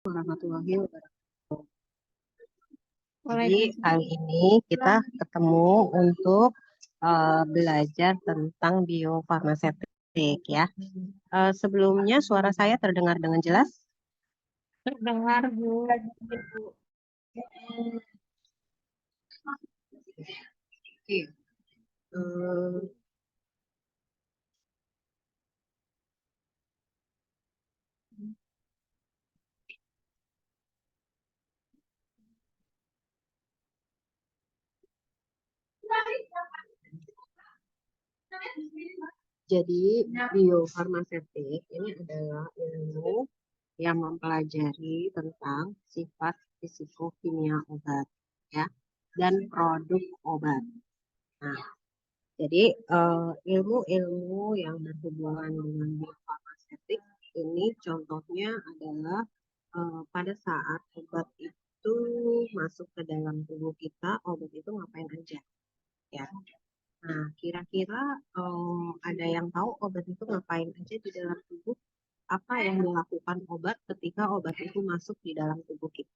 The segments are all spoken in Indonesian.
Warahmatullahi wabarakatuh. Jadi Waalaikumsalam. kali ini kita ketemu untuk belajar tentang biofarmaseutik ya. Sebelumnya suara saya terdengar dengan jelas? Terdengar, Bu. Oke. Eh, jadi biofarmaseutik ini adalah ilmu yang mempelajari tentang sifat fisikokimia obat ya dan produk obat. Nah, jadi ilmu-ilmu yang berhubungan dengan biofarmaseutik ini contohnya adalah pada saat obat itu masuk ke dalam tubuh kita, obat itu ngapain aja ya. Nah, kira-kira ada yang tahu obat itu ngapain aja di dalam tubuh? Apa yang dilakukan obat ketika obat itu masuk di dalam tubuh kita?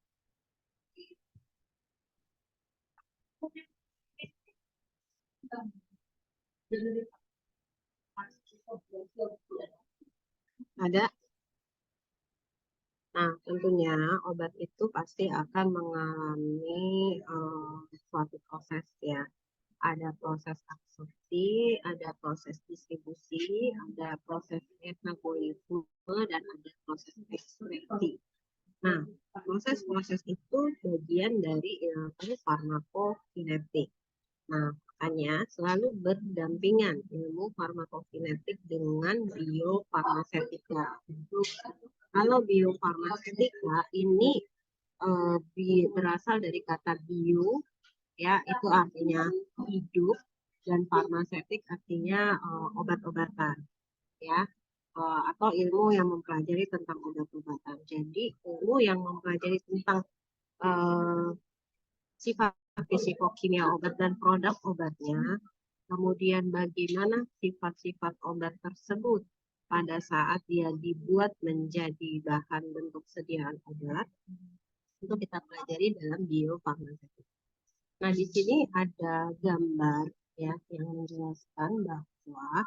Ada. Nah, tentunya obat itu pasti akan mengalami suatu proses ya. Ada proses absorpsi, ada proses distribusi, ada proses metabolisme, dan ada proses ekskresi. Nah, proses-proses itu bagian dari ilmu farmakokinetik. Nah, makanya selalu berdampingan ilmu farmakokinetik dengan biofarmaseutika. Kalau biofarmaseutika ini berasal dari kata bio, ya itu artinya hidup, dan farmaseutik artinya obat-obatan, ya. Atau ilmu yang mempelajari tentang obat-obatan. Jadi ilmu yang mempelajari tentang eh, sifat fisikokimia obat dan produk obatnya, kemudian bagaimana sifat-sifat obat tersebut pada saat dia dibuat menjadi bahan bentuk sediaan obat, itu kita pelajari dalam biofarmaseutik. Nah, di sini ada gambar ya yang menjelaskan bahwa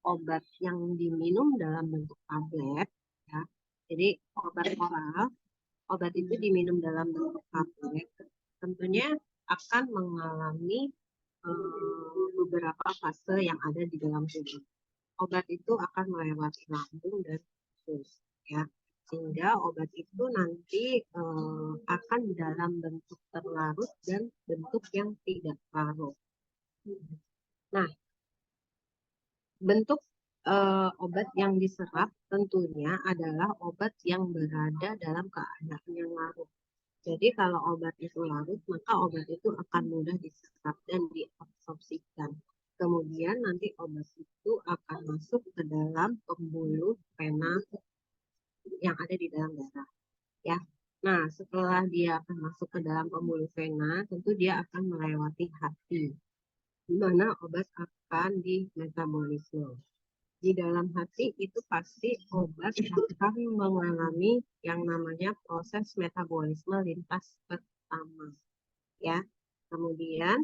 obat yang diminum dalam bentuk tablet ya. Jadi obat itu diminum dalam bentuk tablet tentunya akan mengalami beberapa fase yang ada di dalam tubuh. Obat itu akan melewati lambung dan usus ya, sehingga obat itu nanti akan dalam bentuk terlarut dan bentuk yang tidak larut. Nah, bentuk obat yang diserap tentunya adalah obat yang berada dalam keadaan yang larut. Jadi kalau obat itu larut, maka obat itu akan mudah diserap dan diabsorpsikan. Kemudian nanti obat itu akan masuk ke dalam pembuluh vena yang ada di dalam darah. Ya. Nah, setelah dia akan masuk ke dalam pembuluh vena, tentu dia akan melewati hati, di mana obat akan dimetabolisme. Di dalam hati itu pasti obat akan mengalami yang namanya proses metabolisme lintas pertama ya. Kemudian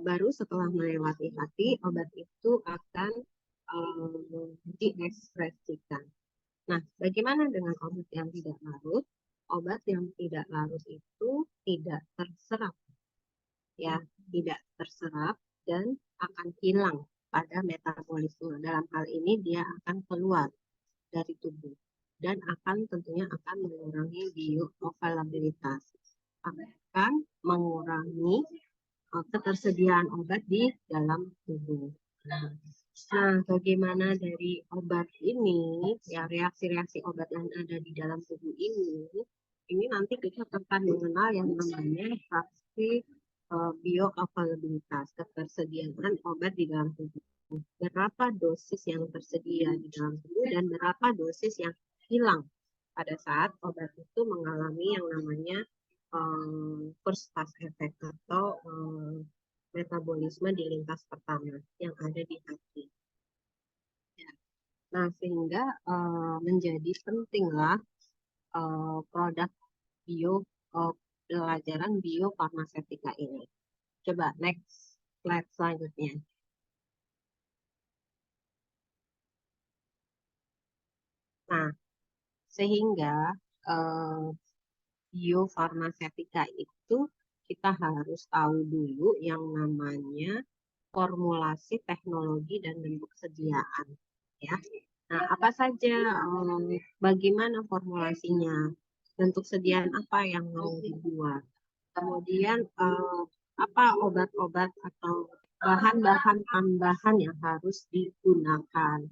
baru setelah melewati hati obat itu akan diekspresikan. Nah, bagaimana dengan obat yang tidak larut? Obat yang tidak larut itu tidak terserap ya, tidak terserap dan akan hilang pada metabolisme. Dalam hal ini dia akan keluar dari tubuh dan tentunya akan mengurangi bioavailabilitas, akan mengurangi ketersediaan obat di dalam tubuh. Nah, bagaimana dari obat ini, ya reaksi-reaksi obat yang ada di dalam tubuh ini nanti kita akan mengenal yang namanya reaksi bioavailabilitas, ketersediaan obat di dalam tubuh. Berapa dosis yang tersedia di dalam tubuh dan berapa dosis yang hilang pada saat obat itu mengalami yang namanya first pass effect atau metabolisme di lintas pertama yang ada di hati. Ya. Nah, sehingga menjadi pentinglah produk bio pelajaran biofarmasetika ini. Coba next slide selanjutnya. Nah, sehingga biofarmasetika itu kita harus tahu dulu yang namanya formulasi teknologi dan bentuk sediaan, ya. Nah, apa saja, bagaimana formulasinya, bentuk sediaan apa yang mau dibuat, kemudian apa obat-obat atau bahan-bahan tambahan yang harus digunakan.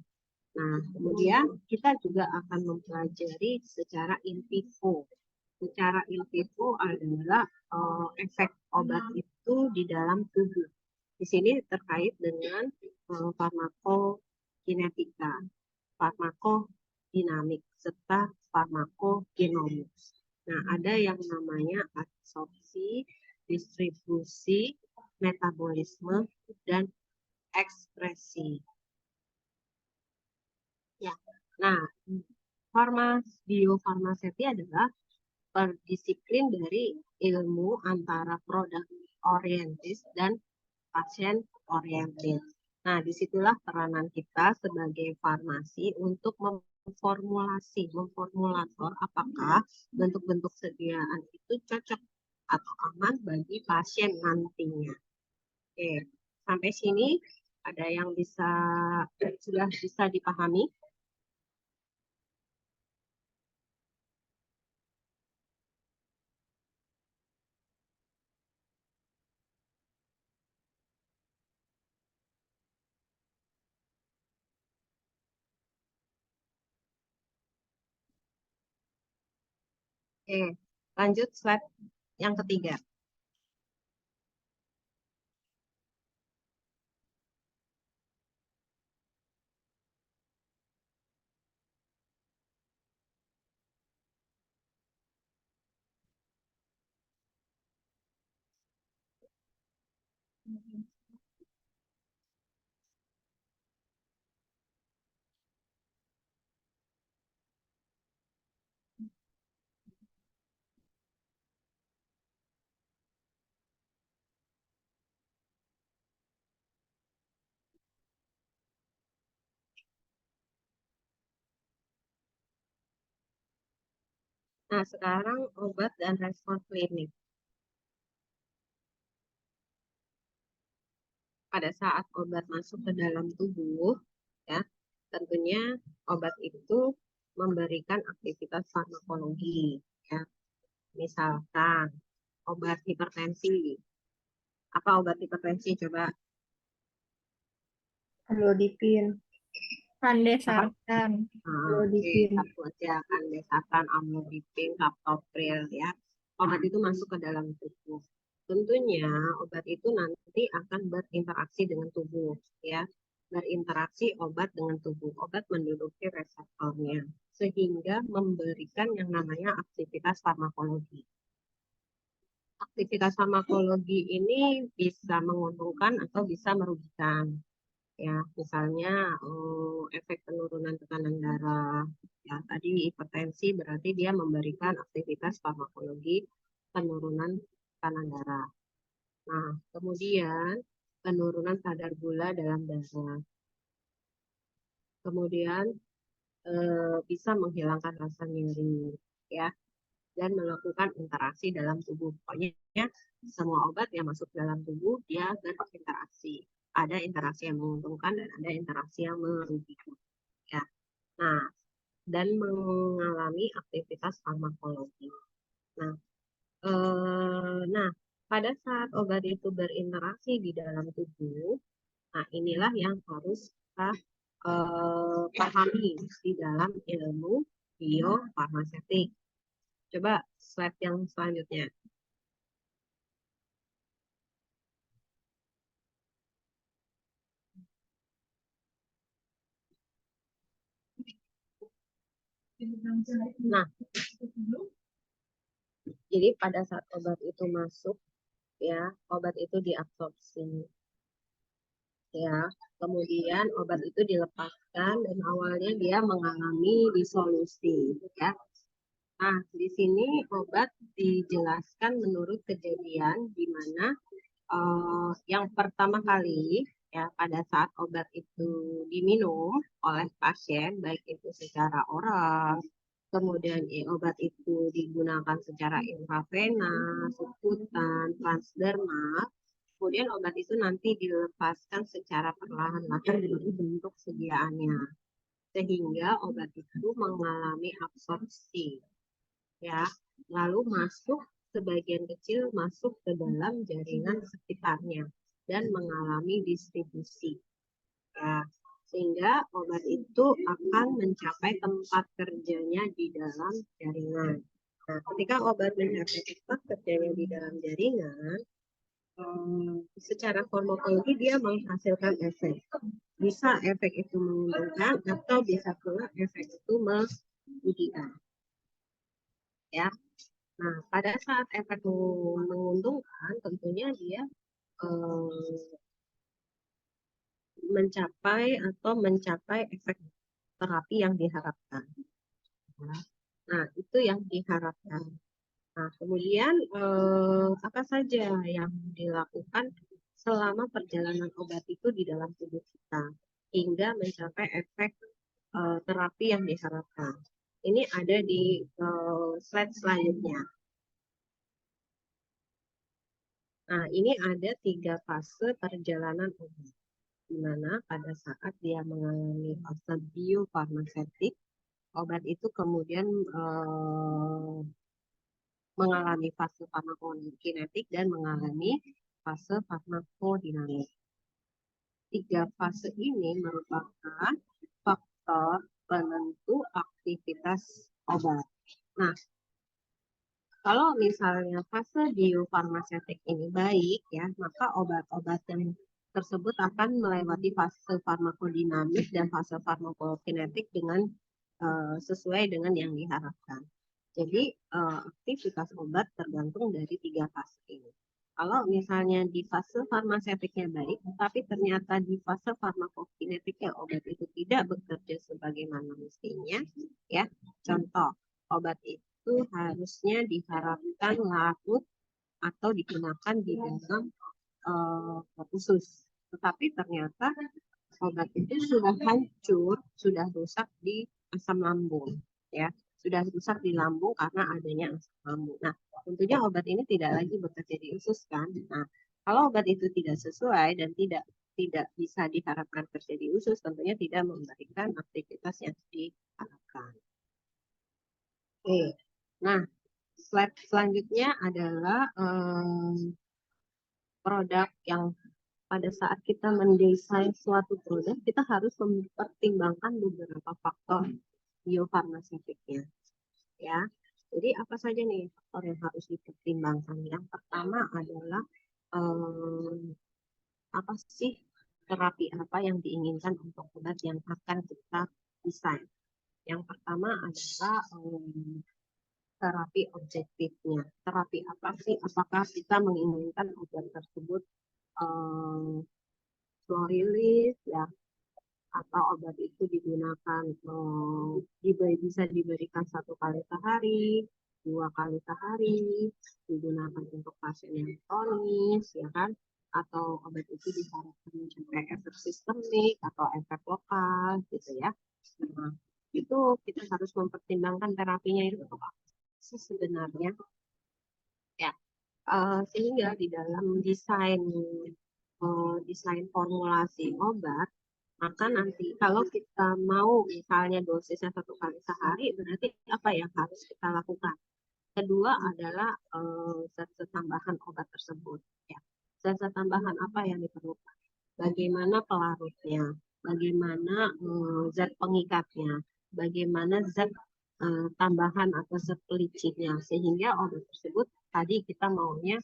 Nah, kemudian kita juga akan mempelajari secara in vivo. Secara in vivo adalah efek obat itu di dalam tubuh. Di sini terkait dengan farmakokinetika, farmakodinamik, serta farmakogenomik. Nah, ada yang namanya absorpsi, distribusi, metabolisme, dan ekspresi. Ya. Nah, biofarmaseti adalah berdisiplin dari ilmu antara produk orientis dan pasien orientis. Nah, disitulah peranan kita sebagai farmasi untuk memformulator apakah bentuk-bentuk sediaan itu cocok atau aman bagi pasien nantinya. Oke, sampai sini ada yang sudah bisa dipahami? Oke, lanjut slide yang ketiga. Nah, sekarang obat dan respon klinik. Pada saat obat masuk ke dalam tubuh, ya, tentunya obat itu memberikan aktivitas farmakologi, ya. Misalkan obat hipertensi. Apa obat hipertensi? Coba. Amlodipin. Andesartan. Oke, satu aja kan desakan amlodipin, captopril, ya. Obat itu masuk ke dalam tubuh. Tentunya obat itu nanti akan berinteraksi dengan tubuh, ya. Berinteraksi obat dengan tubuh. Obat menduduki reseptornya sehingga memberikan yang namanya aktivitas farmakologi. Aktivitas farmakologi ini bisa menguntungkan atau bisa merugikan. Ya, misalnya efek penurunan tekanan darah. Ya, tadi hipertensi berarti dia memberikan aktivitas farmakologi penurunan tekanan darah. Nah, kemudian penurunan kadar gula dalam darah. Kemudian bisa menghilangkan rasa nyeri, ya, dan melakukan interaksi dalam tubuh. Pokoknya semua obat yang masuk dalam tubuh dia berinteraksi. Ada interaksi yang menguntungkan dan ada interaksi yang merugikan. Ya. Nah, dan mengalami aktivitas farmakologi. Nah, pada saat obat itu berinteraksi di dalam tubuh, nah inilah yang harus kita pahami di dalam ilmu biofarmasetik. Coba slide yang selanjutnya. Nah, jadi pada saat obat itu masuk, ya, obat itu diabsorpsi, ya, kemudian obat itu dilepaskan dan awalnya dia mengalami disolusi, ya. Nah, di sini obat dijelaskan menurut kejadian di mana yang pertama kali ya pada saat obat itu diminum oleh pasien, baik itu secara oral, kemudian obat itu digunakan secara intravena, subkutan, transdermal, kemudian obat itu nanti dilepaskan secara perlahan-lahan dari bentuk sediaannya, sehingga obat itu mengalami absorpsi, ya, lalu masuk sebagian kecil masuk ke dalam jaringan sekitarnya dan mengalami distribusi, ya, sehingga obat itu akan mencapai tempat kerjanya di dalam jaringan. Nah, ketika obat mencapai tempat kerjanya di dalam jaringan, secara farmakologi dia menghasilkan efek. Bisa efek itu menguntungkan atau bisa pula efek itu merugikan. Ya. Nah, pada saat efek menguntungkan, tentunya dia mencapai efek terapi yang diharapkan. Nah, itu yang diharapkan. Nah, kemudian apa saja yang dilakukan selama perjalanan obat itu di dalam tubuh kita hingga mencapai efek terapi yang diharapkan. Ini ada di slide selanjutnya. Nah, ini ada 3 fase perjalanan obat, di mana pada saat dia mengalami fase biofarmasetik, obat itu kemudian mengalami fase farmakokinetik dan mengalami fase farmakodinamik. 3 fase ini merupakan faktor penentu aktivitas obat. Nah, kalau misalnya fase biofarmasetik ini baik, ya, maka obat-obat yang tersebut akan melewati fase farmakodinamik dan fase farmakokinetik dengan sesuai dengan yang diharapkan. Jadi aktivitas obat tergantung dari 3 fase ini. Kalau misalnya di fase farmasetiknya baik, tapi ternyata di fase farmakokinetiknya obat itu tidak bekerja sebagaimana mestinya, ya, contoh obat itu harusnya diharapkan larut atau digunakan di dalam usus, tetapi ternyata obat itu sudah hancur, sudah rusak di asam lambung, ya, sudah rusak di lambung karena adanya asam lambung. Nah, tentunya obat ini tidak lagi bekerja di usus kan. Nah, kalau obat itu tidak sesuai dan tidak bisa diharapkan kerja di usus, tentunya tidak memberikan aktivitas yang diharapkan. Oke, nah slide selanjutnya adalah produk yang pada saat kita mendesain suatu produk, kita harus mempertimbangkan beberapa faktor biofarmasetiknya. Ya, jadi apa saja nih faktor yang harus dipertimbangkan? Yang pertama adalah apa sih terapi apa yang diinginkan untuk obat yang akan kita desain? Yang pertama adalah terapi objektifnya. Terapi apa sih? Apakah kita menginginkan obat tersebut slow release, ya, atau obat itu digunakan bisa diberikan 1 kali sehari, 2 kali sehari, digunakan untuk pasien yang kronis, ya kan? Atau obat itu diharapkan mencapai efek sistemik atau efek lokal, gitu ya. Nah, itu kita harus mempertimbangkan terapinya itu apa sih sebenarnya, ya. Sehingga di dalam desain formulasi obat, maka nanti kalau kita mau misalnya dosisnya 1 kali sehari, berarti apa yang harus kita lakukan? Kedua adalah zat-zat tambahan obat tersebut. Ya. Zat-zat tambahan apa yang diperlukan? Bagaimana pelarutnya? Bagaimana zat pengikatnya? Bagaimana zat tambahan atau zat pelicitnya? Sehingga obat tersebut tadi kita maunya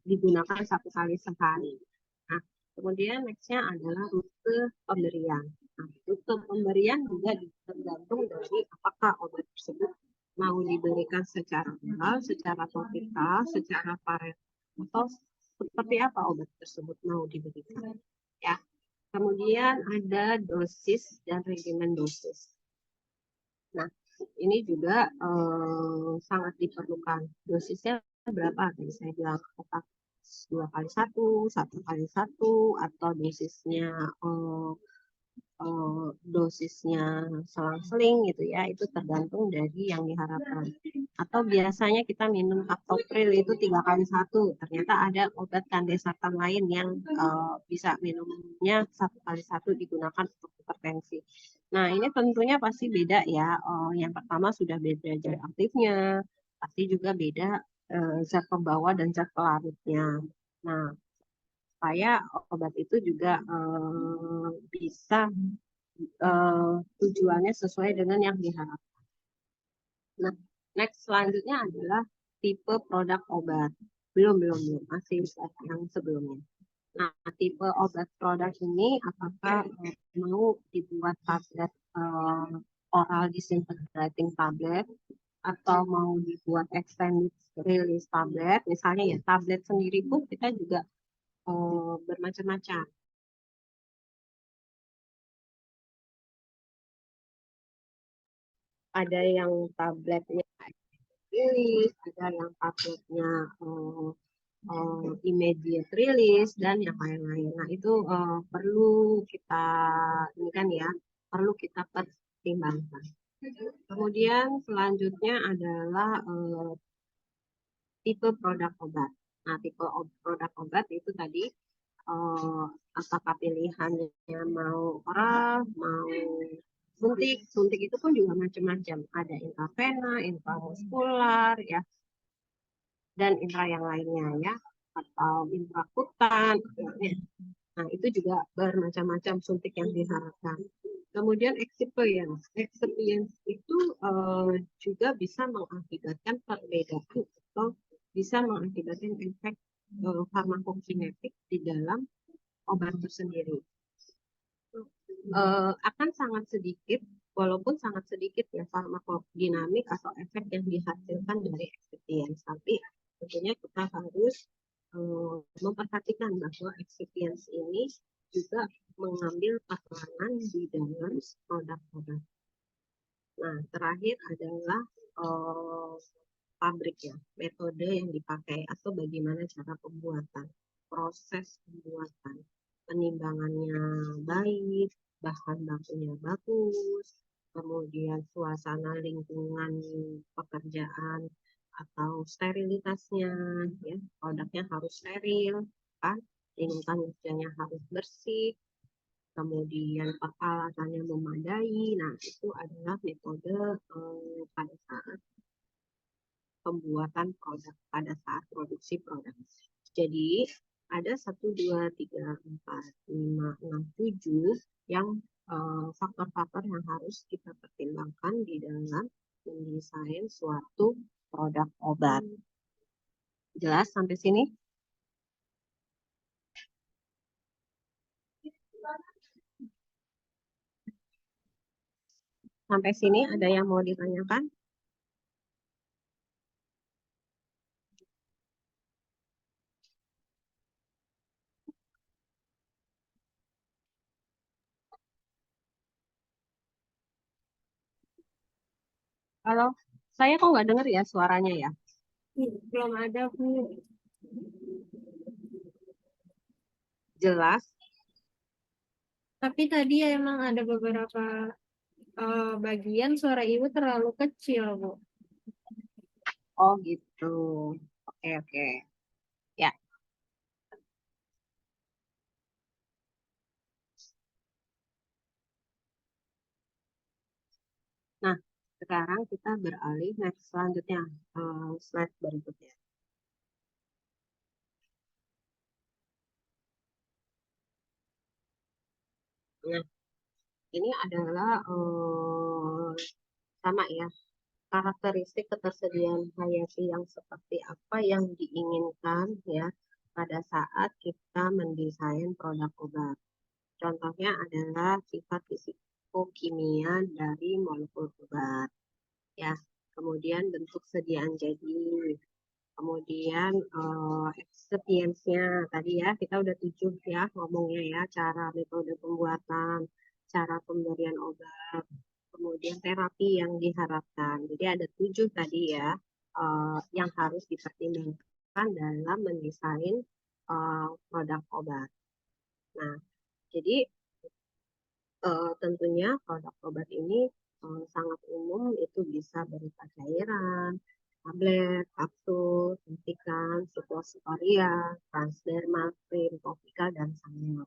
digunakan 1 kali sehari. Nah, kemudian nextnya adalah rute pemberian. Nah, rute pemberian juga tergantung dari apakah obat tersebut mau diberikan secara oral, secara topikal, secara parenteral, atau seperti apa obat tersebut mau diberikan. Ya. Kemudian ada dosis dan regimen dosis. Nah, ini juga sangat diperlukan. Dosisnya berapa? Tadi saya bilang apakah 2 kali 1, 1 kali 1, atau dosisnya selang-seling gitu ya, itu tergantung dari yang diharapkan. Atau biasanya kita minum captopril itu 3 kali 1, ternyata ada obat kandesatan lain yang bisa minumnya 1 kali 1 digunakan untuk hipertensi. Nah, ini tentunya pasti beda ya. Yang pertama sudah beda zat aktifnya, pasti juga beda zat pembawa dan zat pelarutnya. Nah, supaya obat itu juga bisa tujuannya sesuai dengan yang diharapkan. Nah, next selanjutnya adalah tipe produk obat. Belum, masih yang sebelumnya. Nah, tipe obat produk ini apakah mau dibuat tablet oral disintegrating tablet atau mau dibuat extended release tablet, misalnya ya tablet sendiri pun kita juga bermacam-macam. Ada yang tabletnya rilis, ada yang tabletnya immediate release dan yang lain-lain. Nah, itu perlu kita ini kan ya, perlu kita pertimbangkan. Kemudian selanjutnya adalah tipe produk obat. Nah, tipe produk obat itu tadi eh, apakah pilihannya mau oral, mau suntik. Suntik itu pun juga macam-macam. Ada intravena, intramuskular, ya, dan intra yang lainnya ya, atau intrakutan. Ya. Nah, itu juga bermacam-macam suntik yang diharapkan. Kemudian excipients. Excipients itu juga bisa mengakibatkan perbedaan atau bisa mengakibatkan efek farmakokinetik di dalam obat itu sendiri. Akan sangat sedikit, walaupun sangat sedikit ya farmakodinamik atau efek yang dihasilkan dari excipients. Tapi tentunya kita harus memperhatikan bahwa excipients ini juga mengambil peranan di dalam produk obat. Nah, terakhir adalah pabrik ya, metode yang dipakai atau bagaimana cara pembuatan, proses pembuatan, penimbangannya baik, bahan bakunya bagus, kemudian suasana lingkungan pekerjaan atau sterilitasnya, ya, produknya harus steril, kan, lingkungan kerjanya harus bersih, kemudian peralatannya memadai. Nah, itu adalah metode pada saat pembuatan produk, pada saat produksi produk. Jadi, ada 1, 2, 3, 4, 5, 6, 7 yang faktor-faktor yang harus kita pertimbangkan di dalam mendesain suatu produk obat. Jelas sampai sini? Sampai sini ada yang mau ditanyakan? Kalau saya kok nggak dengar ya suaranya ya? Belum ada, Bu. Jelas? Tapi tadi emang ada beberapa bagian suara ibu terlalu kecil, Bu. Oh gitu. Oke, oke. Ya. Nah, sekarang kita beralih next selanjutnya, slide berikutnya. Nah, ini adalah sama ya, karakteristik ketersediaan hayati yang seperti apa yang diinginkan ya pada saat kita mendesain produk obat. Contohnya adalah sifat fisikokimia dari molekul obat, ya. Kemudian bentuk sediaan jadi, kemudian excipients-nya tadi ya, kita udah 7 ya ngomongnya ya, cara metode pembuatan, cara pemberian obat, kemudian terapi yang diharapkan. Jadi ada 7 tadi ya yang harus dipertimbangkan dalam mendesain produk obat. Nah, jadi tentunya produk obat ini sangat umum, itu bisa berupa cairan, tablet, kapsul, suntikan, suppositoria, transdermal, krim, topikal, dan samil.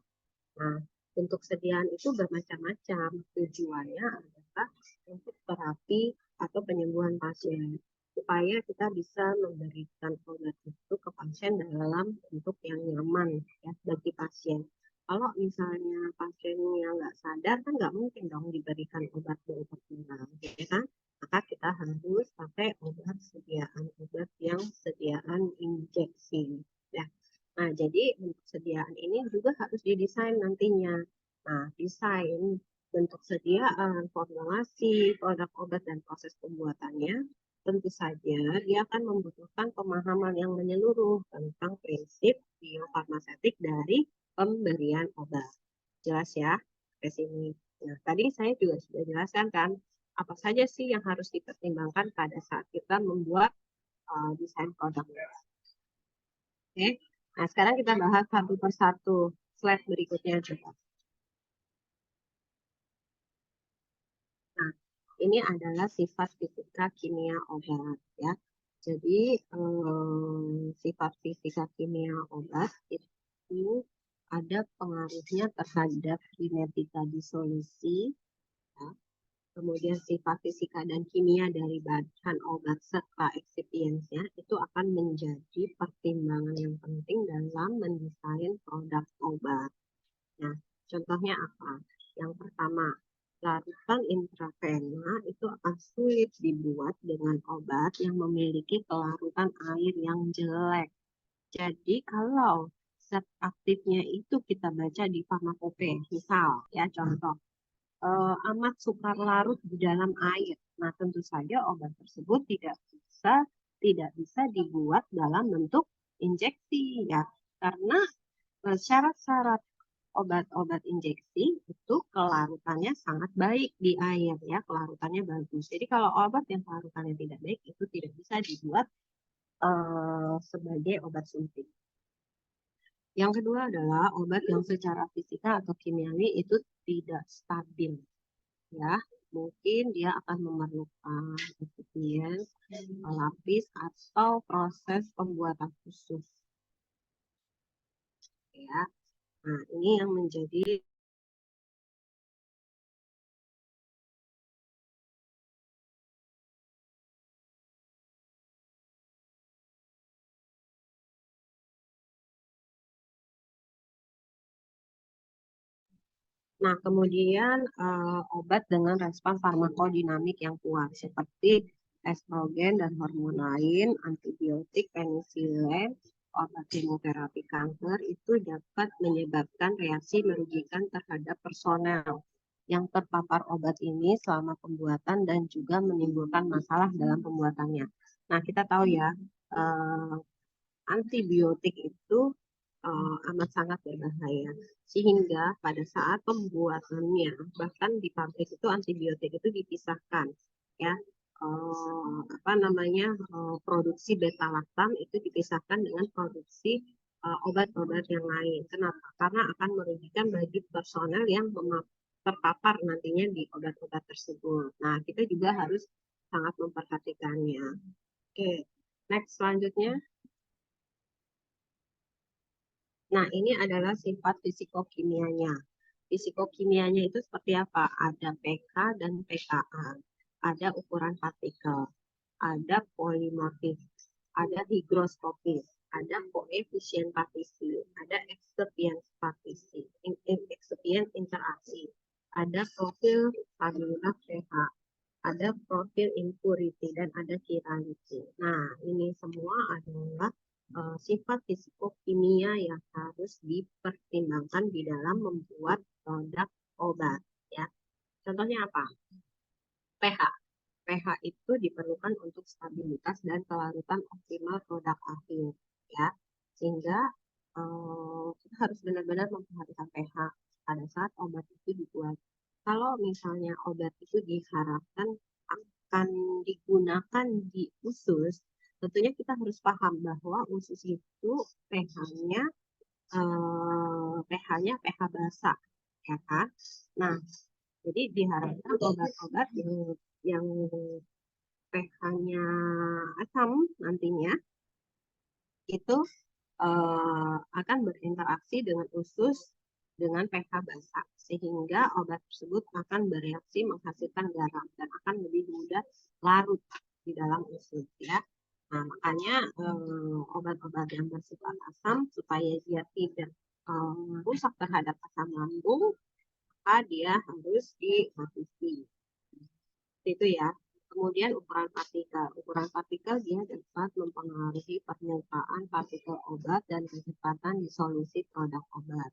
Nah, untuk sediaan itu bermacam-macam. Tujuannya adalah untuk terapi atau penyembuhan pasien, supaya kita bisa memberikan obat itu ke pasien dalam bentuk yang nyaman ya bagi pasien. Kalau misalnya pasiennya nggak sadar, kan nggak mungkin dong diberikan obat berulang, ya kan? Maka kita harus pakai obat yang sediaan injeksi. Ya. Nah, jadi bentuk sediaan ini juga harus didesain nantinya. Nah, desain bentuk sediaan, formulasi, produk obat, dan proses pembuatannya, tentu saja dia akan membutuhkan pemahaman yang menyeluruh tentang prinsip biofarmasetik dari pemberian obat. Jelas ya, ke sini. Nah, tadi saya juga sudah jelaskan kan, apa saja sih yang harus dipertimbangkan pada saat kita membuat desain produk. Oke, nah sekarang kita bahas satu persatu. Slide berikutnya coba. Nah, ini adalah sifat fisika kimia obat ya. Jadi sifat fisika kimia obat itu ada pengaruhnya terhadap kinetika disolusi, ya. Kemudian sifat fisika dan kimia dari bahan obat serta excipients-nya itu akan menjadi pertimbangan yang penting dalam mendesain produk obat. Nah, contohnya apa? Yang pertama, larutan intravena itu akan sulit dibuat dengan obat yang memiliki kelarutan air yang jelek. Jadi kalau zat aktifnya itu kita baca di farmakope, misal ya contoh, amat sukar larut di dalam air. Nah, tentu saja obat tersebut tidak bisa dibuat dalam bentuk injeksi ya, karena syarat-syarat obat-obat injeksi itu kelarutannya sangat baik di air ya, kelarutannya bagus. Jadi kalau obat yang kelarutannya tidak baik itu tidak bisa dibuat sebagai obat suntik. Yang kedua adalah obat yang secara fisika atau kimiawi itu tidak stabil ya. Mungkin dia akan memerlukan excipient, pelapis atau proses pembuatan khusus ya. Nah, ini yang menjadi Nah, kemudian obat dengan respon farmakodinamik yang kuat seperti estrogen dan hormon lain, antibiotik, penisilin, obat kemoterapi kanker itu dapat menyebabkan reaksi merugikan terhadap personel yang terpapar obat ini selama pembuatan dan juga menimbulkan masalah dalam pembuatannya. Nah, kita tahu ya, antibiotik itu amat sangat berbahaya. Sehingga pada saat pembuatannya, bahkan di pabrik itu antibiotik itu dipisahkan, ya. Apa namanya, produksi beta laktam itu dipisahkan dengan produksi obat-obat yang lain. Kenapa? Karena akan merugikan bagi personel yang terpapar nantinya di obat-obat tersebut. Nah, kita juga harus sangat memperhatikannya. Oke, next selanjutnya. Nah, ini adalah sifat fisikokimianya. Fisikokimianya itu seperti apa? Ada pK dan pKa, ada ukuran partikel, ada polimorfis, ada higroskopis, ada koefisien partisi, ada excipient partisi, excipient interaksi, ada profil stabilitas pH, ada profil impurity, dan ada chirality. Nah, ini semua adalah sifat fisikokimia yang harus dipertimbangkan di dalam membuat produk obat. Ya, contohnya apa? pH. pH itu diperlukan untuk stabilitas dan kelarutan optimal produk akhir. Ya, sehingga kita harus benar-benar memperhatikan pH pada saat obat itu dibuat. kalau misalnya obat itu diharapkan akan digunakan di usus, tentunya kita harus paham bahwa usus itu pH-nya pH-nya pH basa, ya kan? Nah, jadi diharapkan obat-obat yang pH-nya asam nantinya itu akan berinteraksi dengan usus dengan pH basa, sehingga obat tersebut akan bereaksi menghasilkan garam dan akan lebih mudah larut di dalam usus, ya. Nah, makanya obat-obat yang bersifat asam supaya dia tidak rusak terhadap asam lambung, maka dia harus direvisi. Itu ya. Kemudian ukuran partikel. Ukuran partikel dia dapat mempengaruhi permukaan partikel obat dan kecepatan disolusi produk obat.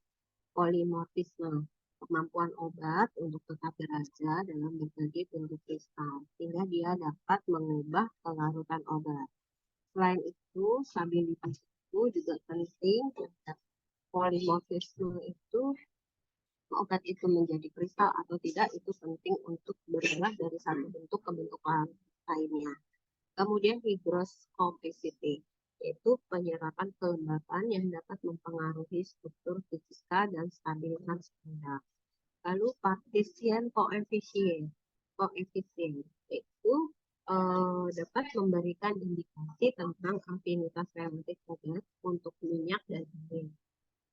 Polimorfisme, kemampuan obat untuk tetap berada dalam berbagai bentuk kristal, sehingga dia dapat mengubah kelarutan obat. Selain itu, stabilitas itu juga penting. Polimorfisme itu obat itu menjadi kristal atau tidak itu penting untuk berubah dari satu bentuk ke bentuk lainnya. Kemudian hygroscopicity, yaitu penyerapan kelembapan yang dapat mempengaruhi struktur fisika dan stabilitas produk. Lalu partition koefisien itu dapat memberikan indikasi tentang afinitas relatif obat untuk minyak dan air.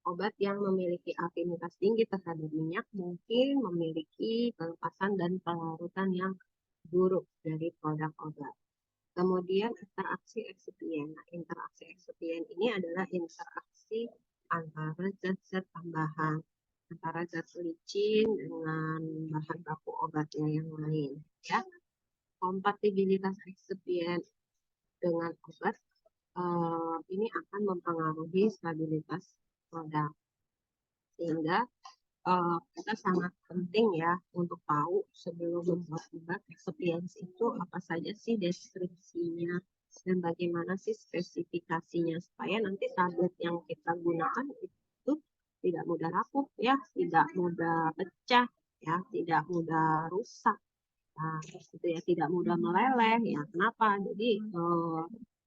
Obat yang memiliki afinitas tinggi terhadap minyak mungkin memiliki pelepasan dan pelarutan yang buruk dari produk obat. Kemudian interaksi eksipien. Nah, interaksi eksipien ini adalah interaksi antara zat-zat tambahan, antara zat licin dengan bahan baku obatnya yang lain. Ya, kompatibilitas eksipien dengan obat ini akan mempengaruhi stabilitas produk. Sehingga kita sangat penting ya untuk tahu sebelum membuat obat excipients itu apa saja sih deskripsinya dan bagaimana sih spesifikasinya supaya nanti tablet yang kita gunakan itu tidak mudah rapuh ya, tidak mudah pecah ya, tidak mudah rusak. Nah, itu ya tidak mudah meleleh ya. Kenapa? Jadi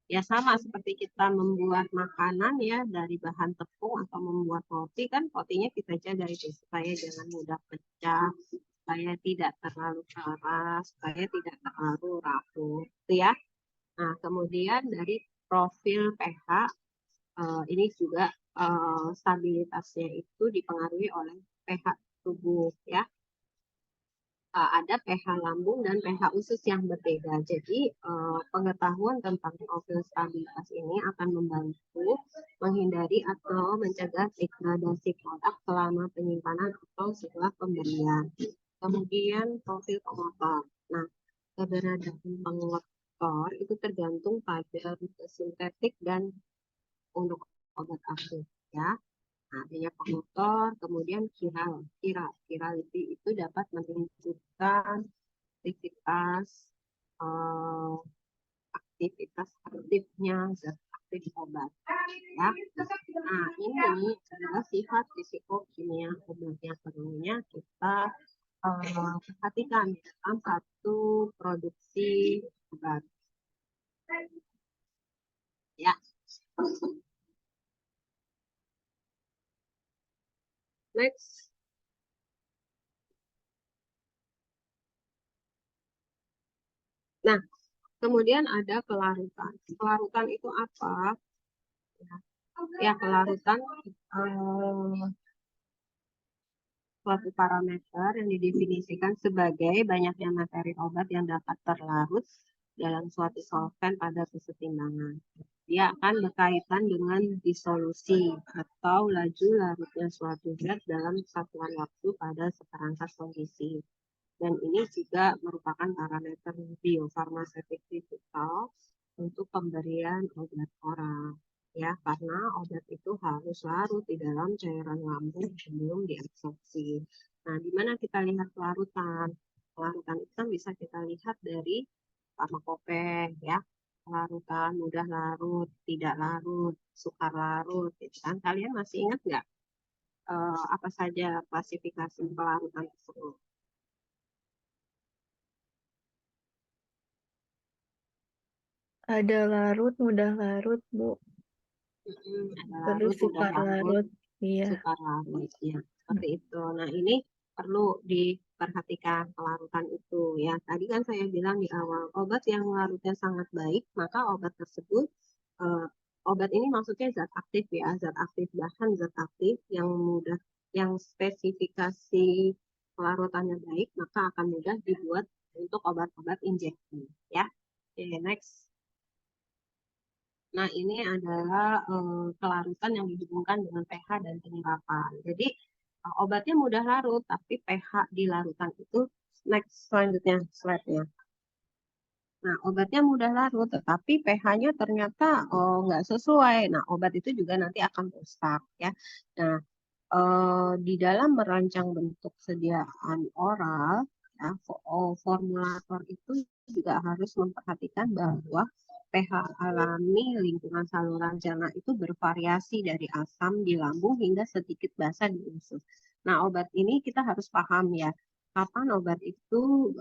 ya sama seperti kita membuat makanan ya dari bahan tepung atau membuat roti kan rotinya kita jaga itu supaya jangan mudah pecah, supaya tidak terlalu keras, supaya tidak terlalu rapuh, itu ya. Nah, kemudian dari profil pH ini juga stabilitasnya itu dipengaruhi oleh pH tubuh ya. Ada pH lambung dan pH usus yang berbeda. Jadi pengetahuan tentang profil stabilitas ini akan membantu menghindari atau mencegah degradasi produk selama penyimpanan atau setelah pemberian. Kemudian profil pengotor. Nah, keberadaan pengotor itu tergantung pada rute sintetik dan untuk obat aktif ya. Nah, adanya pengotor, kemudian kiral itu dapat menunjukkan aktivitas eh, aktivitas aktifnya zat aktif obat. Ya. Nah, ini adalah sifat fisikokimia obatnya. Perlunya kita perhatikan dalam satu produksi obat. Ya. Next. Nah, kemudian ada kelarutan. Kelarutan itu apa? Ya, kelarutan suatu parameter yang didefinisikan sebagai banyaknya materi obat yang dapat terlarut dalam suatu solvent pada kesetimbangan. Dia akan berkaitan dengan disolusi atau laju larutnya suatu zat dalam satuan waktu pada seperangkat kondisi. Dan ini juga merupakan parameter biofarmaseutik kritikal untuk pemberian obat oral. Ya, karena obat itu harus larut di dalam cairan lambung sebelum diabsorpsi. Nah, di mana kita lihat kelarutan? Kelarutan itu kan bisa kita lihat dari farmakope, ya. Kelarutan, mudah larut, tidak larut, sukar larut, gitu kan. Kalian masih ingat nggak apa saja klasifikasi kelarutan tersebut? Ada larut, mudah larut, Bu. Ada Terus larut, mudah sukar larut, larut. Iya. sukar larut, ya seperti itu. Nah ini perlu diperhatikan kelarutan itu ya. Tadi kan saya bilang di awal, obat yang larutnya sangat baik, maka obat tersebut, eh, obat ini maksudnya zat aktif ya, zat aktif bahan zat aktif yang mudah, yang spesifikasi kelarutannya baik, maka akan mudah dibuat untuk obat-obat injeksi ya. Oke, next. Nah, ini adalah kelarutan yang dihubungkan dengan pH dan penyerapan. Jadi, obatnya mudah larut, tapi pH di larutan itu, next selanjutnya, slide-nya. Nah, obatnya mudah larut, tetapi pH-nya ternyata nggak sesuai. Nah, obat itu juga nanti akan rusak, ya. Nah, di dalam merancang bentuk sediaan oral, ya, formulator itu juga harus memperhatikan bahwa pH alami lingkungan saluran cerna itu bervariasi dari asam di lambung hingga sedikit basa di usus. Nah, obat ini kita harus paham ya, kapan obat itu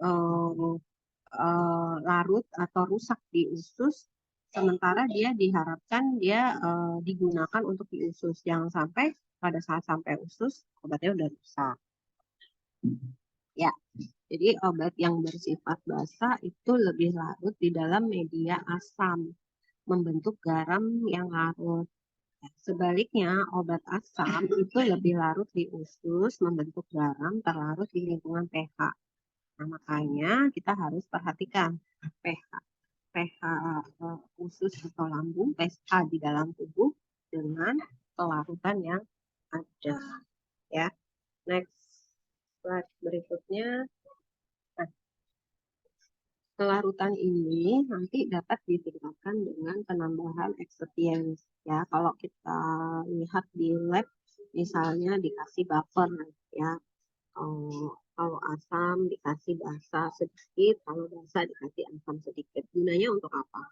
larut atau rusak di usus, sementara dia diharapkan dia digunakan untuk di usus. Jangan sampai pada saat sampai usus obatnya udah rusak. Ya, jadi obat yang bersifat basa itu lebih larut di dalam media asam, membentuk garam yang larut. Sebaliknya, obat asam itu lebih larut di usus, membentuk garam terlarut di lingkungan pH. Nah, makanya kita harus perhatikan pH, pH usus atau lambung, pH di dalam tubuh dengan kelarutan yang ada. Ya, next slide berikutnya. Nah, kelarutan ini nanti dapat ditingkatkan dengan penambahan excipients. Ya, kalau kita lihat di lab, misalnya dikasih buffer, ya, kalau asam dikasih basa sedikit, kalau basa dikasih asam sedikit. Gunanya untuk apa?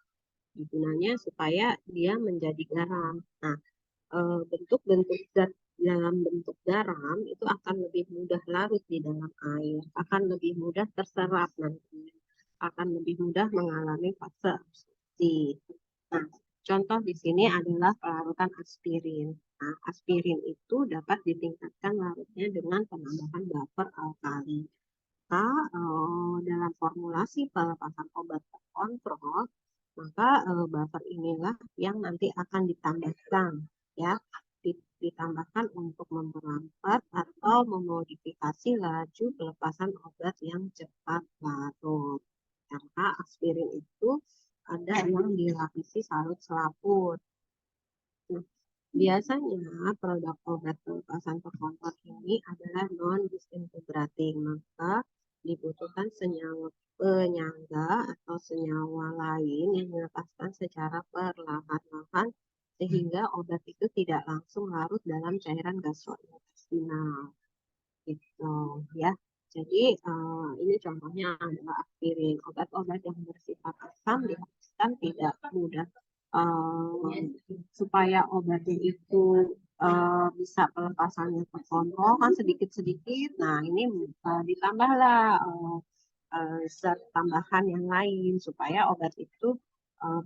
Gunanya supaya dia menjadi garam. Nah, bentuk-bentuk zat dalam bentuk garam itu akan lebih mudah larut di dalam air, akan lebih mudah terserap nanti, akan lebih mudah mengalami fase absorpsi. Nah, contoh di sini adalah pelarutan aspirin. Nah, aspirin itu dapat ditingkatkan larutnya dengan penambahan buffer alkali. Maka dalam formulasi pelepasan obat terkontrol, maka buffer inilah yang nanti akan ditambahkan, ya, ditambahkan untuk memperlambat atau memodifikasi laju pelepasan obat yang cepat larut. Karena aspirin itu ada yang dilapisi salut selaput. Nah, biasanya produk obat pelepasan terkontrol ini adalah non-disintegrating, maka dibutuhkan senyawa penyangga atau senyawa lain yang dilepaskan secara perlahan-lahan sehingga obat itu tidak langsung larut dalam cairan gastrointestinal. Gitu ya. Jadi ini contohnya adalah aspirin. Obat-obat yang bersifat asam dipastikan tidak mudah, supaya obatnya itu bisa pelepasannya terkontrol kan sedikit-sedikit. Nah ini ditambahlah zat tambahan yang lain supaya obat itu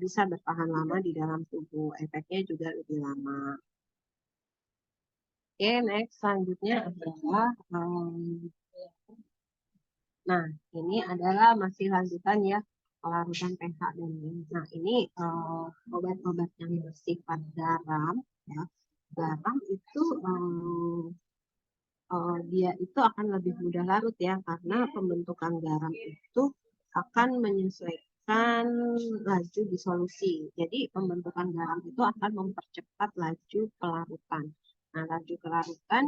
bisa bertahan lama di dalam tubuh. Efeknya juga lebih lama. Oke, next selanjutnya adalah nah, ini adalah masih lanjutan ya pelarutan pH dan ini. Nah, ini obat-obat yang bersifat garam ya. Garam itu dia itu akan lebih mudah larut ya karena pembentukan garam itu akan menyesuaikan laju disolusi. Jadi pembentukan garam itu akan mempercepat laju pelarutan. Nah, laju pelarutan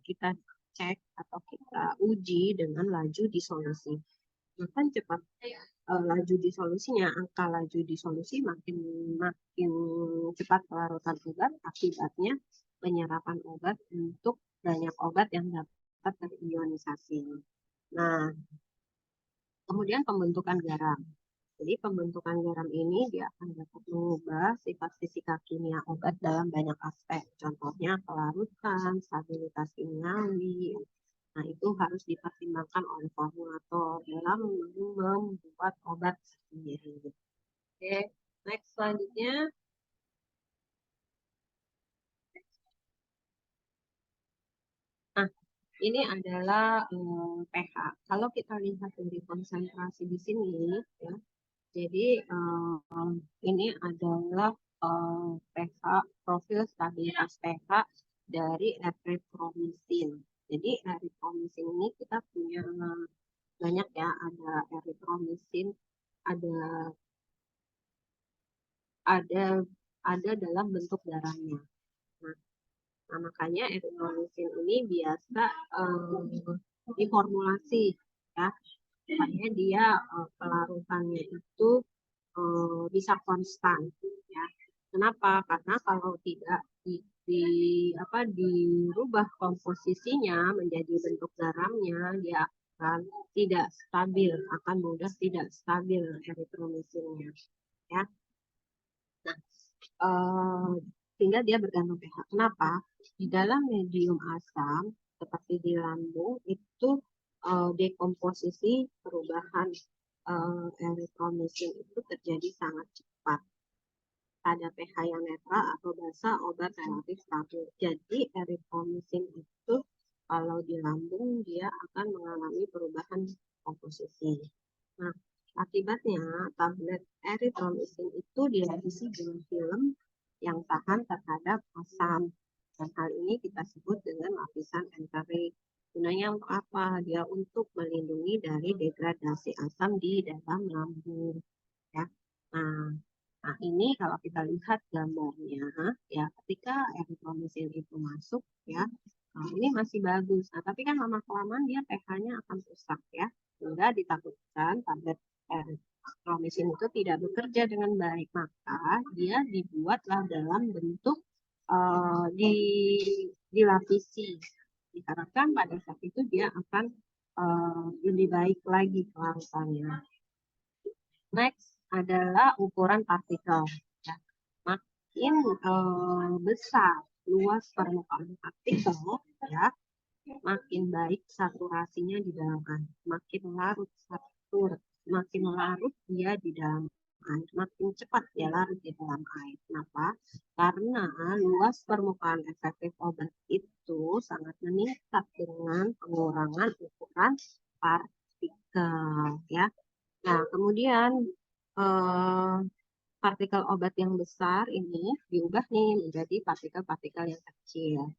kita cek atau kita uji dengan laju disolusi. Makin cepat laju disolusinya, angka laju disolusi makin makin cepat pelarutan obat, akibatnya penyerapan obat untuk banyak obat yang dapat terionisasi. Nah, kemudian pembentukan garam. Jadi pembentukan garam ini dia akan dapat mengubah sifat fisika kimia obat dalam banyak aspek. Contohnya kelarutan, stabilitas kimiawi. Nah, itu harus dipertimbangkan oleh formulator dalam membuat obat sendiri. Oke. Next selanjutnya. Nah, ini adalah pH. Kalau kita lihat dari konsentrasi di sini, ya, jadi ini adalah pH, profil stabilitas pH dari erythromycin. Jadi erythromycin ini kita punya banyak ya, ada erythromycin, ada ada ada dalam bentuk darahnya. Nah, makanya erythromycin ini biasa diformulasi ya, supaya dia pelarutannya itu bisa konstan ya. Kenapa? Karena kalau tidak dirubah komposisinya menjadi bentuk garamnya, dia akan tidak stabil, akan mudah tidak stabil erythromycinnya ya. Nah, sehingga dia bergantung pH. Kenapa? Di dalam medium asam seperti di lambung itu dekomposisi perubahan erythromycin itu terjadi sangat cepat pada pH yang netral atau basa obat relatif stabil. Jadi erythromycin itu kalau di lambung dia akan mengalami perubahan komposisi. Nah, akibatnya tablet erythromycin itu dilapisi dengan film yang tahan terhadap asam. Dan hal ini kita sebut dengan lapisan enterik. Gunanya untuk apa? Dia untuk melindungi dari degradasi asam di dalam lambung. Ya. Nah, ini kalau kita lihat gambarnya, ya ketika erythromycin itu masuk, ya, ini masih bagus. Nah, tapi kan lama-kelamaan dia pH-nya akan rusak, ya, sehingga ditakutkan tablet erythromycin itu tidak bekerja dengan baik. Maka dia dibuatlah dalam bentuk di dilapisi. Diharapkan pada saat itu dia akan lebih baik lagi kelarutannya. Next adalah ukuran partikel. Ya. Makin besar luas permukaan partikel, ya, makin baik saturasinya di dalam air. Makin larut dia di dalam air, makin cepat dia larut di dalam air. Kenapa? Karena luas permukaan efektif obat itu sangat meningkat dengan pengurangan ukuran partikel, ya. Nah, kemudian eh, partikel obat yang besar ini diubah nih menjadi partikel-partikel yang kecil.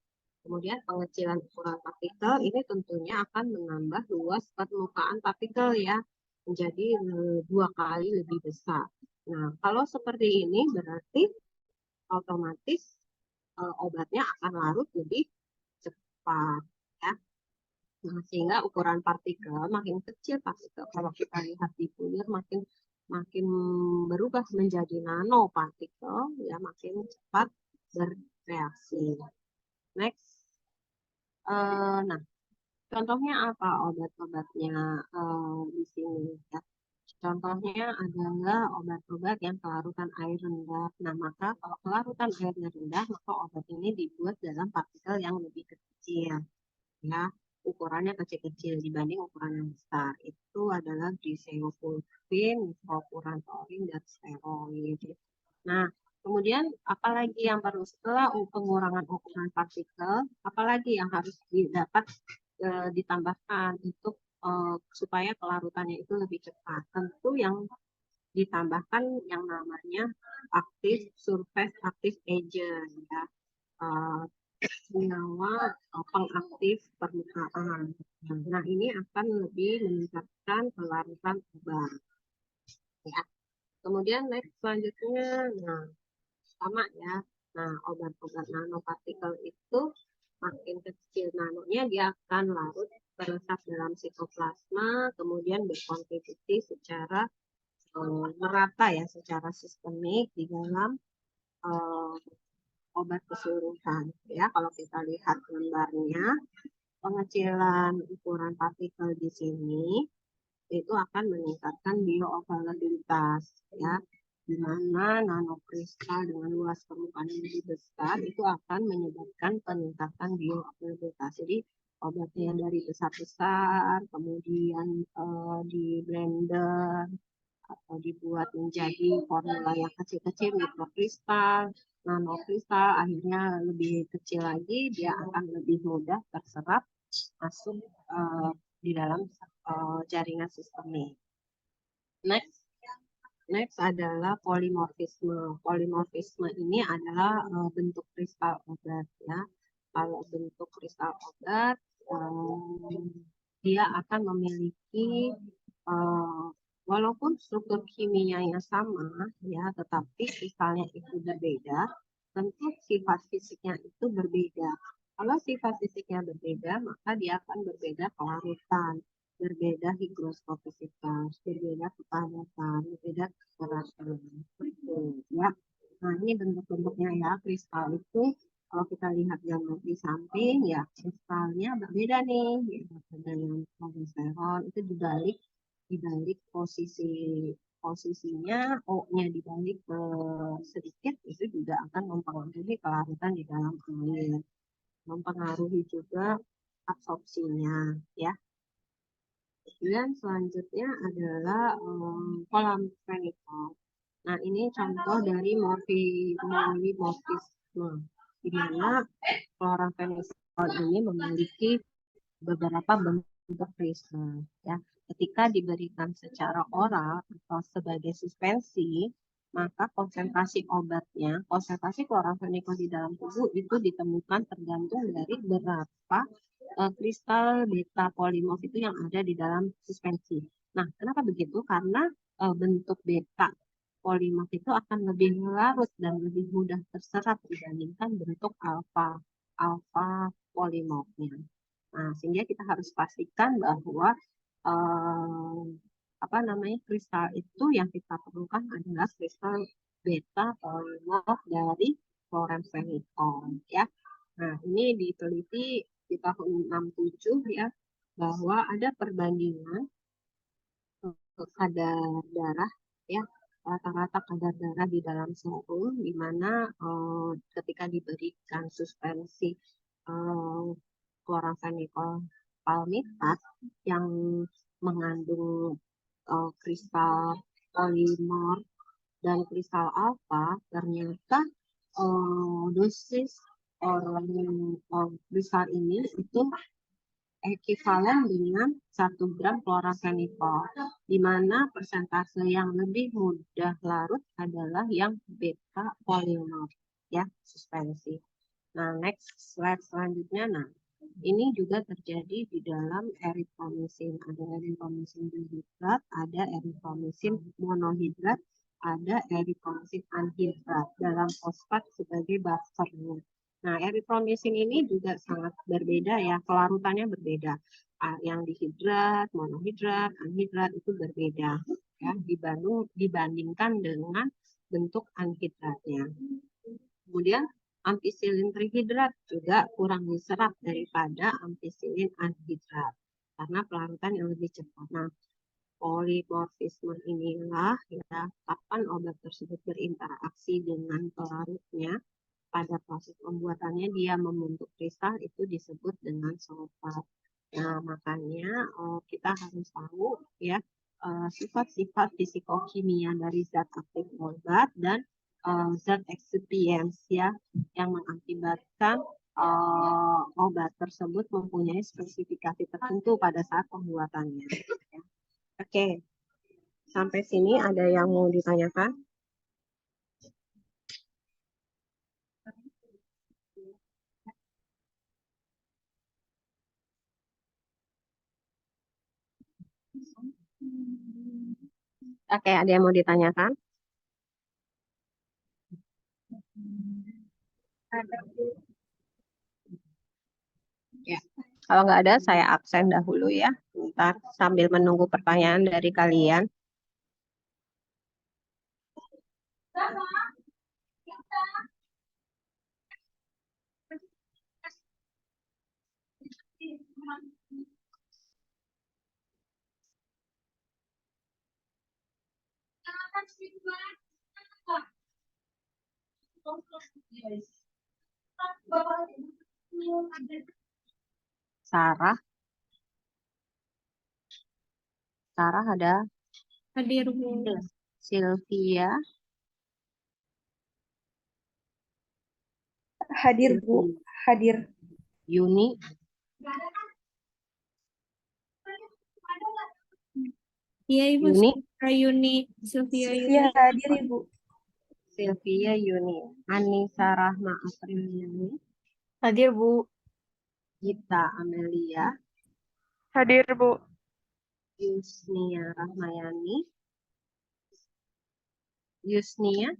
Kemudian pengecilan ukuran partikel ini tentunya akan menambah luas permukaan partikel ya, menjadi 2 kali lebih besar. Nah, kalau seperti ini berarti otomatis obatnya akan larut lebih cepat ya. Nah, sehingga ukuran partikel makin kecil partikel. Kalau kita lihat di bulir makin makin berubah menjadi nanopartikel, ya makin cepat bereaksi. Next, nah contohnya apa obat-obatnya di sini? Ya. Contohnya adalah obat-obat yang kelarutan air rendah. Nah, maka kalau kelarutan airnya rendah, maka obat ini dibuat dalam partikel yang lebih kecil. Ya, ukurannya kecil-kecil dibanding ukuran yang besar. Itu adalah diseofulvin, nitrofurantoin, dan steroid. Nah, kemudian apalagi yang perlu setelah pengurangan ukuran partikel, apalagi yang harus didapat ditambahkan untuk supaya pelarutannya itu lebih cepat. Tentu yang ditambahkan yang namanya aktif surface active agent ya. Uh, senyawa pengaktif permukaan. Nah, ini akan lebih meningkatkan pelarutan obat. Ya. Kemudian next selanjutnya, nah sama ya. Nah, obat-obat nanopartikel itu makin kecil nanonya dia akan larut meresap dalam sitoplasma, kemudian berkontribusi secara merata ya, secara sistemik di dalam uh, obat keseluruhan. Ya, kalau kita lihat gambarnya, pengecilan ukuran partikel di sini itu akan meningkatkan bioavailabilitas ya, di mana nanokristal dengan luas permukaan yang lebih besar itu akan menyebabkan peningkatan bioavailabilitas. Jadi obatnya yang dari besar-besar kemudian di blender atau dibuat menjadi formula yang kecil-kecil, mikrokristal, nanokristal, akhirnya lebih kecil lagi, dia akan lebih mudah terserap masuk di dalam jaringan sistemik. Next adalah polimorfisme. Polimorfisme ini adalah bentuk kristal obat ya. Kalau bentuk kristal obat, dia akan memiliki walaupun struktur kimianya sama ya, tetapi kristalnya itu berbeda, tentu sifat fisiknya itu berbeda. Kalau sifat fisiknya berbeda, maka dia akan berbeda kelarutan, berbeda higroskopisitas, berbeda kepadatan, berbeda kekerasan. Ya. Nah, ini bentuk-bentuknya ya. Kristal itu kalau kita lihat gambar di samping ya, kristalnya berbeda nih. Ya, ada yang polisteron itu dibalik posisinya O-nya dibalik sedikit, itu juga akan mempengaruhi kelarutan di dalam air, mempengaruhi juga absorpsinya ya. Dan selanjutnya adalah kolam phenicol. Nah, ini contoh dari polimorfisme, di mana chloramphenicol ini memiliki beberapa bentuk kristal. Ya, ketika diberikan secara oral atau sebagai suspensi, maka konsentrasi obatnya, konsentrasi chloramphenicol di dalam tubuh itu ditemukan tergantung dari berapa kristal beta polimorf itu yang ada di dalam suspensi. Nah, kenapa begitu? Karena bentuk beta polimorf itu akan lebih larut dan lebih mudah terserap dibandingkan bentuk alfa polimorfnya. Nah, sehingga kita harus pastikan bahwa eh, kristal itu yang kita perlukan adalah kristal beta polimorf dari chloramphenicol ya. Nah, ini diteliti di tahun 67 ya, bahwa ada perbandingan kadar darah ya, rata-rata kadar darah di dalam serum, di mana ketika diberikan suspensi chloramphenicol palmitat yang mengandung kristal polimorf dan kristal alfa, ternyata dosis kristal ini itu ekivalen dengan 1 gram chloramphenicol, di mana persentase yang lebih mudah larut adalah yang beta polimorf ya, suspensi. Nah, next slide selanjutnya. Nah, ini juga terjadi di dalam eritromisin. Ada eritromisin dihidrat, ada eritromisin monohidrat, ada eritromisin anhidrat dalam fosfat sebagai buffernya. Nah, eritromisin ini juga sangat berbeda ya, kelarutannya berbeda. Yang dihidrat, monohidrat, anhidrat itu berbeda ya, dibandingkan dengan bentuk anhidratnya. Kemudian ampicillin trihidrat juga kurang diserap daripada ampicillin anhidrat karena pelarutan yang lebih cepat. Nah, polimorfisme inilah ya, kapan obat tersebut berinteraksi dengan pelarutnya, pada proses pembuatannya dia membentuk kristal, itu disebut dengan sulfat. Nah, makanya kita harus tahu ya sifat-sifat fisikokimia dari zat aktif obat dan zat excipients ya, yang mengakibatkan obat tersebut mempunyai spesifikasi tertentu pada saat pembuatannya. Ya. Oke, sampai sini ada yang mau ditanyakan? Oke, ada yang mau ditanyakan? Ya. Kalau nggak ada, saya absen dahulu ya. Bentar, sambil menunggu pertanyaan dari kalian. Sarah, Sarah ada? Hadir, Bu. Sylvia, Hadir, Bu. Sylvia. Hadir. Yuni, Iya, Ibu. Yuni, Sylvia Yuni. Sylvia hadir, Ibu. Sylvia Yuni, Anissa Rahma Apriliani, Hadir, Bu. Gita Amelia, Hadir, Bu. Yusnia Rahmayani, Yusnia,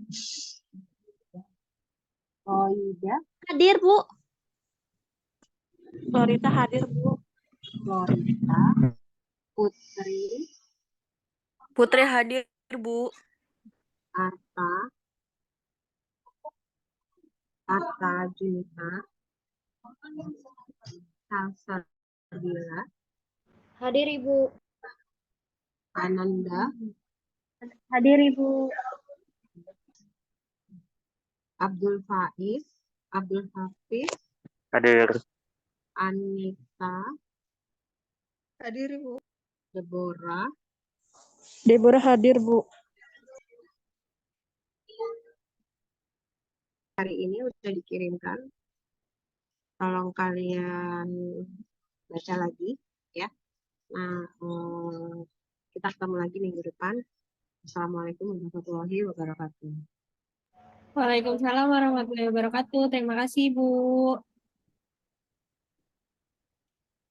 Oida, Hadir, Bu. Florita hadir, Bu. Florita, Putri, Putri hadir, Bu. Arta, Arta Junita, Salsa Bila, Hadir, Ibu. Ananda, Hadir, Ibu. Abdul Faiz, Abdul Hafiz, Hadir. Anita, Hadir, Ibu. Deborah, Deborah hadir, Bu. hari ini udah dikirimkan. Tolong kalian baca lagi ya. Nah, kita ketemu lagi minggu depan. Assalamualaikum warahmatullahi wabarakatuh. Waalaikumsalam warahmatullahi wabarakatuh. Terima kasih, Bu.